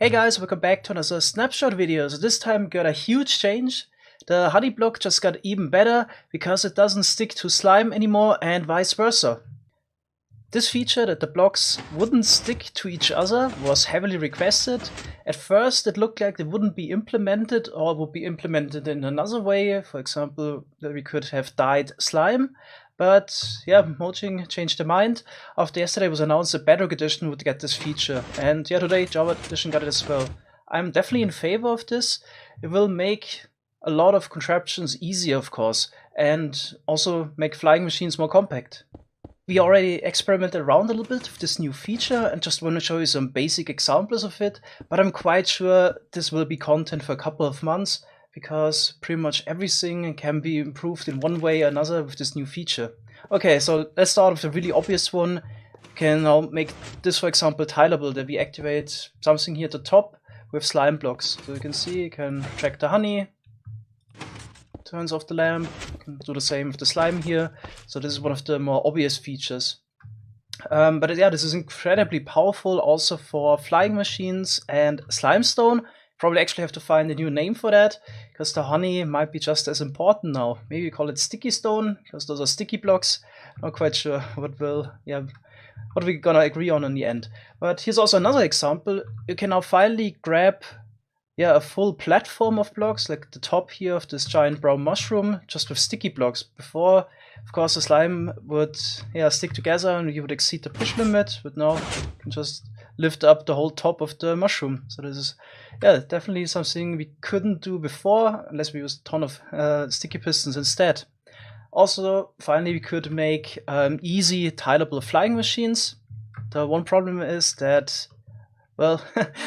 Hey guys, welcome back to another snapshot video. So this time got a huge change. The honey block just got even better because it doesn't stick to slime anymore and vice versa. This feature that the blocks wouldn't stick to each other was heavily requested. At first it looked like it wouldn't be implemented or would be implemented in another way. For example, that we could have dyed slime. But yeah, Mojang changed their mind. After yesterday was announced the Bedrock Edition would get this feature. And yeah, today Java Edition got it as well. I'm definitely in favor of this. It will make a lot of contraptions easier, of course, and also make flying machines more compact. We already experimented around a little bit with this new feature and just want to show you some basic examples of it, but I'm quite sure this will be content for a couple of months because pretty much everything can be improved in one way or another with this new feature. Okay, so let's start with the really obvious one. We can now make this, for example, tileable, that we activate something here at the top with slime blocks. So you can see you can track the honey, turns off the lamp, you can do the same with the slime here. So this is one of the more obvious features. But yeah, this is incredibly powerful also for flying machines and slimestone. Probably actually have to find a new name for that, because the honey might be just as important now. Maybe we call it sticky stone, because those are sticky blocks. Not quite sure what we're gonna agree on in the end. But here's also another example. You can now finally grab a full platform of blocks, like the top here of this giant brown mushroom, just with sticky blocks. Before, of course, the slime would stick together and you would exceed the push limit, but now you can just lift up the whole top of the mushroom. So this is definitely something we couldn't do before unless we used a ton of sticky pistons instead. Also, finally, we could make easy tileable flying machines. The one problem is that, well,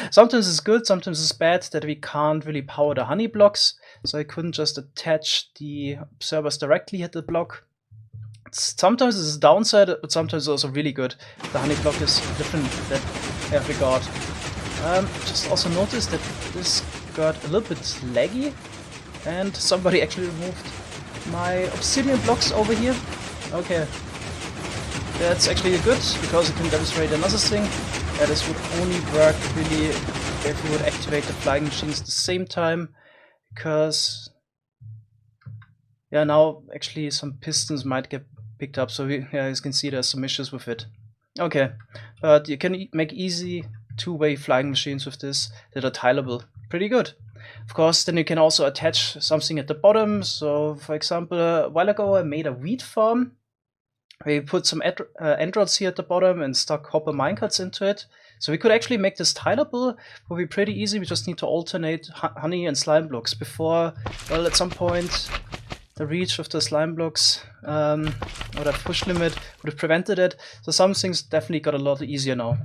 sometimes it's good, sometimes it's bad that we can't really power the honey blocks. So I couldn't just attach the observers directly at the block. Sometimes it's a downside, but sometimes it's also really good. The honey block is different in that regard. Just also noticed that this got a little bit laggy, and somebody actually removed my obsidian blocks over here. Okay, that's actually good, because you can demonstrate another thing. This would only work really if you would activate the flying machines at the same time, because now actually some pistons might get picked up, so as you can see there's some issues with it. Okay, but you can make easy two-way flying machines with this that are tileable. Pretty good. Of course, then you can also attach something at the bottom. So for example, a while ago I made a wheat farm. We put some entrods here at the bottom and stuck copper minecarts into it. So we could actually make this tileable. It would be pretty easy. We just need to alternate honey and slime blocks before, well, at some point the reach of the slime blocks or that push limit would have prevented it. So some things definitely got a lot easier now.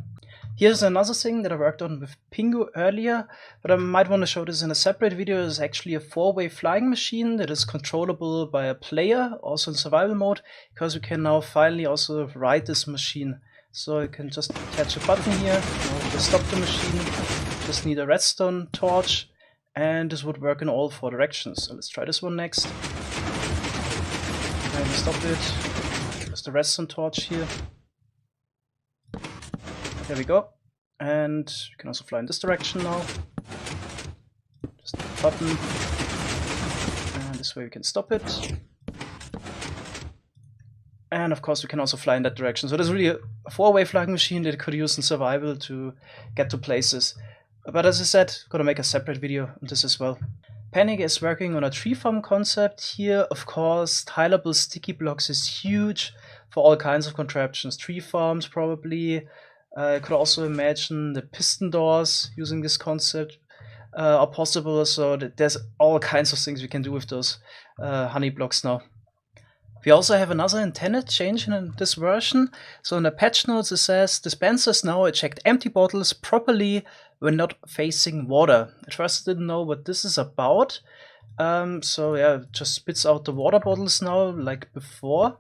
Here's another thing that I worked on with Pingu earlier, but I might want to show this in a separate video. It's actually a four-way flying machine that is controllable by a player, also in survival mode, because we can now finally also ride this machine. So you can just attach a button here to stop the machine, just need a redstone torch, and this would work in all four directions. So let's try this one next. And stop it. There's the redstone torch here. There we go. And we can also fly in this direction now. Just a button. And this way we can stop it. And of course we can also fly in that direction. So there's really a four-way flying machine that you could use in survival to get to places. But as I said, I'm gonna make a separate video on this as well. Panic is working on a tree farm concept here. Of course, tileable sticky blocks is huge for all kinds of contraptions. Tree farms probably. I could also imagine the piston doors using this concept are possible, so there's all kinds of things we can do with those honey blocks now. We also have another intended change in this version. So in the patch notes it says, dispensers now eject empty bottles properly when not facing water. At first I didn't know what this is about. So it just spits out the water bottles now like before.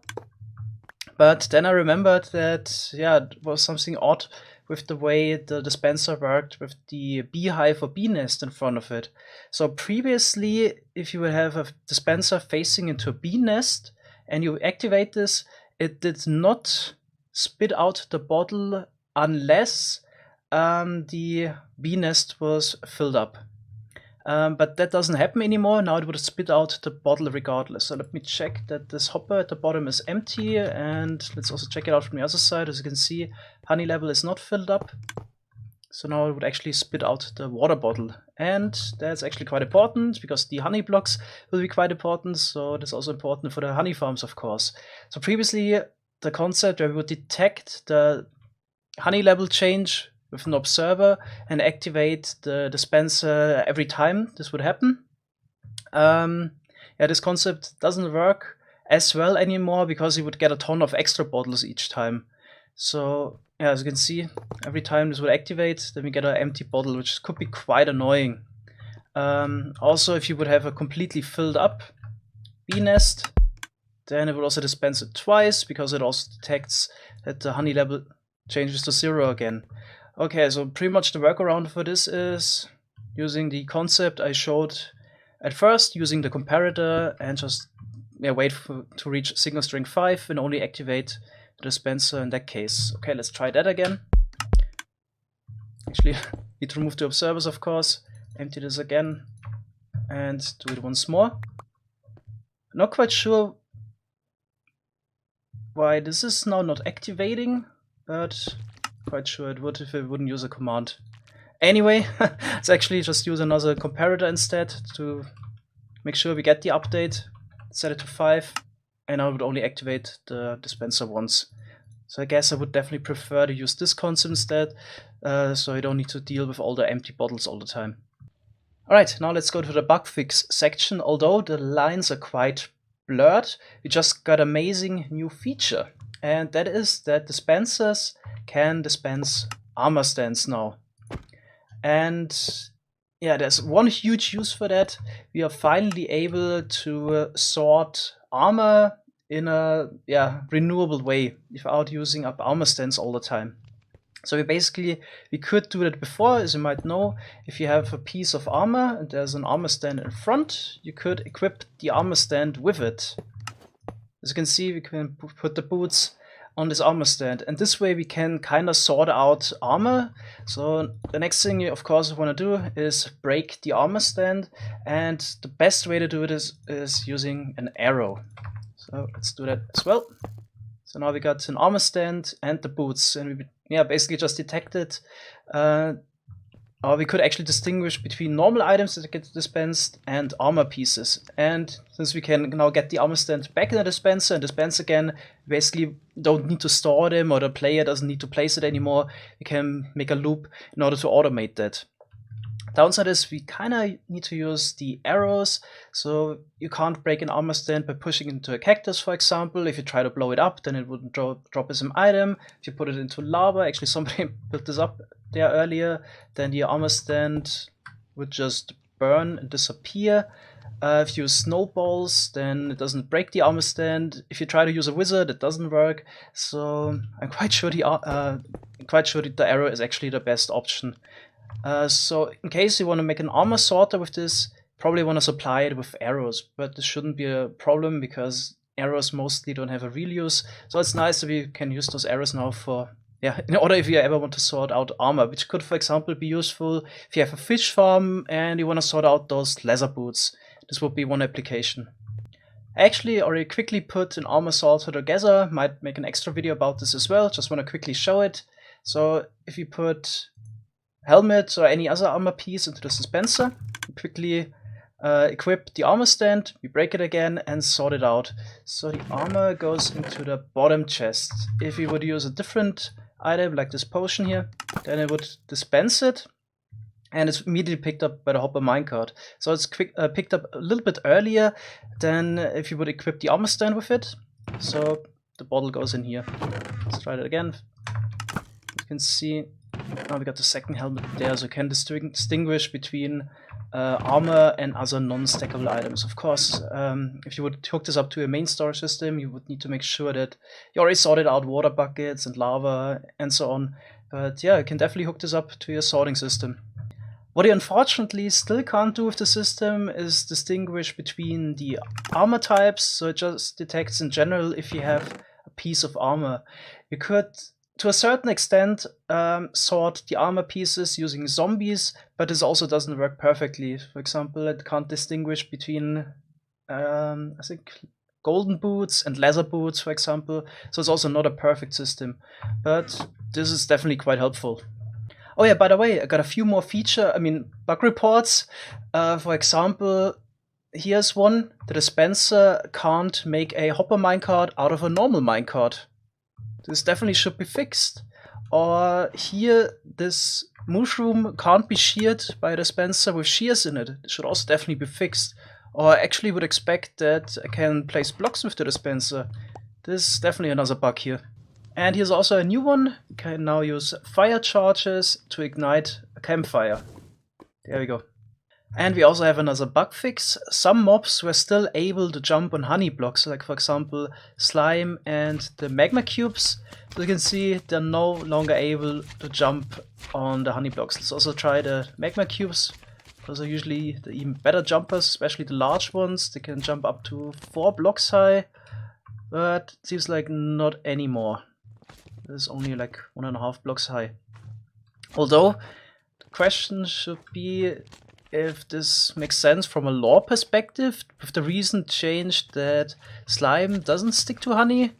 But then I remembered that, it was something odd with the way the dispenser worked with the beehive or bee nest in front of it. So previously, if you would have a dispenser facing into a bee nest and you activate this, it did not spit out the bottle unless the bee nest was filled up. But that doesn't happen anymore. Now it would spit out the bottle regardless. So let me check that this hopper at the bottom is empty, and let's also check it out from the other side. As you can see, honey level is not filled up. So now it would actually spit out the water bottle. And that's actually quite important because the honey blocks will be quite important. So that's also important for the honey farms, of course. So previously, the concept where we would detect the honey level change with an observer and activate the dispenser every time this would happen. Yeah, this concept doesn't work as well anymore because you would get a ton of extra bottles each time. So yeah, as you can see, every time this would activate, then we get an empty bottle, which could be quite annoying. Also, if you would have a completely filled up bee nest, then it would also dispense it twice because it also detects that the honey level changes to 0 again. Okay, so pretty much the workaround for this is using the concept I showed at first, using the comparator, and just wait to reach signal string 5 and only activate the dispenser in that case. Okay, let's try that again. Actually, need to remove the observers, of course. Empty this again and do it once more. Not quite sure why this is now not activating, but quite sure it would if it wouldn't use a command. Anyway, let's actually just use another comparator instead to make sure we get the update. Set it to 5, and I would only activate the dispenser once. So I guess I would definitely prefer to use this concept instead, so I don't need to deal with all the empty bottles all the time. Alright, now let's go to the bug fix section. Although the lines are quite blurred, we just got an amazing new feature. And that is that dispensers can dispense armor stands now. And yeah, there's one huge use for that. We are finally able to sort armor in a renewable way without using up armor stands all the time. So we could do that before, as you might know. If you have a piece of armor and there's an armor stand in front, you could equip the armor stand with it. As you can see, we can put the boots on this armor stand, and this way we can kind of sort out armor. So the next thing you of course want to do is break the armor stand, and the best way to do it is using an arrow. So let's do that as well. So now we got an armor stand and the boots, and we basically just detected or we could actually distinguish between normal items that get dispensed and armor pieces. And since we can now get the armor stand back in the dispenser and dispense again, we basically don't need to store them, or the player doesn't need to place it anymore. We can make a loop in order to automate that. Downside is we kind of need to use the arrows, so you can't break an armor stand by pushing into a cactus, for example. If you try to blow it up, then it wouldn't drop as an item. If you put it into lava, actually somebody built this up there earlier, then the armor stand would just burn and disappear. If you use snowballs, then it doesn't break the armor stand. If you try to use a wizard, it doesn't work. So I'm quite sure that the arrow is actually the best option. So in case you want to make an armor sorter with this, probably want to supply it with arrows, but this shouldn't be a problem because arrows mostly don't have a real use. So it's nice that we can use those arrows now for, in order if you ever want to sort out armor, which could, for example, be useful if you have a fish farm and you want to sort out those leather boots. This would be one application. Actually, I already quickly put an armor sorter together. Might make an extra video about this as well. Just want to quickly show it. So if you put helmet or any other armor piece into the dispenser, quickly equip the armor stand, we break it again and sort it out. So the armor goes into the bottom chest. If you would use a different item like this potion here, then it would dispense it, and it's immediately picked up by the hopper minecart. So it's picked up a little bit earlier than if you would equip the armor stand with it. So the bottle goes in here. Let's try that again. You can see now we got the second helmet there, so you can distinguish between armor and other non-stackable items. Of course, if you would hook this up to a main storage system, you would need to make sure that you already sorted out water buckets and lava and so on. But yeah, you can definitely hook this up to your sorting system. What you unfortunately still can't do with the system is distinguish between the armor types, so it just detects in general if you have a piece of armor. You could to a certain extent, sort the armor pieces using zombies, but this also doesn't work perfectly. For example, it can't distinguish between, I think, golden boots and leather boots, for example. So it's also not a perfect system, but this is definitely quite helpful. Oh yeah, by the way, I got a few more bug reports. For example, here's one. The dispenser can't make a hopper minecart out of a normal minecart. This definitely should be fixed. Or here, this mushroom can't be sheared by a dispenser with shears in it. It should also definitely be fixed. Or I actually would expect that I can place blocks with the dispenser. This is definitely another bug here. And here's also a new one. You can now use fire charges to ignite a campfire. There we go. And we also have another bug fix. Some mobs were still able to jump on honey blocks, like for example slime and the magma cubes. So you can see they're no longer able to jump on the honey blocks. Let's also try the magma cubes. Those are usually the even better jumpers, especially the large ones. They can jump up to 4 blocks high, but it seems like not anymore. This is only like 1.5 blocks high. Although the question should be if this makes sense from a lore perspective, with the recent change that slime doesn't stick to honey.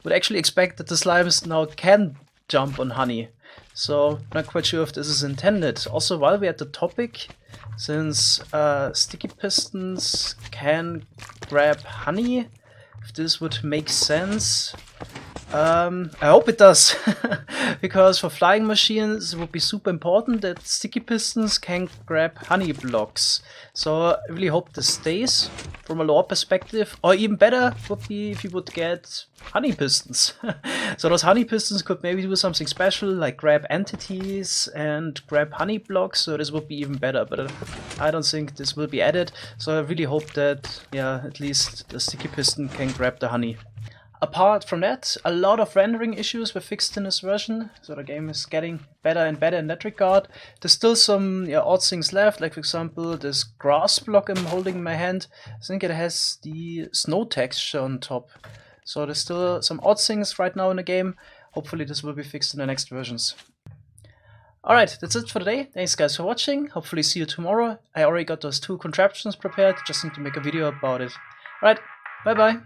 Would actually expect that the slimes now can jump on honey. So not quite sure if this is intended. Also, while we're at the topic, since sticky pistons can grab honey, if this would make sense. I hope it does, because for flying machines it would be super important that sticky pistons can grab honey blocks. So I really hope this stays from a lore perspective, or even better would be if you would get honey pistons. So those honey pistons could maybe do something special, like grab entities and grab honey blocks, so this would be even better, but I don't think this will be added. So I really hope that, yeah, at least the sticky piston can grab the honey. Apart from that, a lot of rendering issues were fixed in this version, so the game is getting better and better in that regard. There's still some odd things left, like for example this grass block I'm holding in my hand. I think it has the snow texture on top. So there's still some odd things right now in the game. Hopefully this will be fixed in the next versions. Alright, that's it for today. Thanks guys for watching. Hopefully see you tomorrow. I already got those 2 contraptions prepared, just need to make a video about it. Alright, bye bye.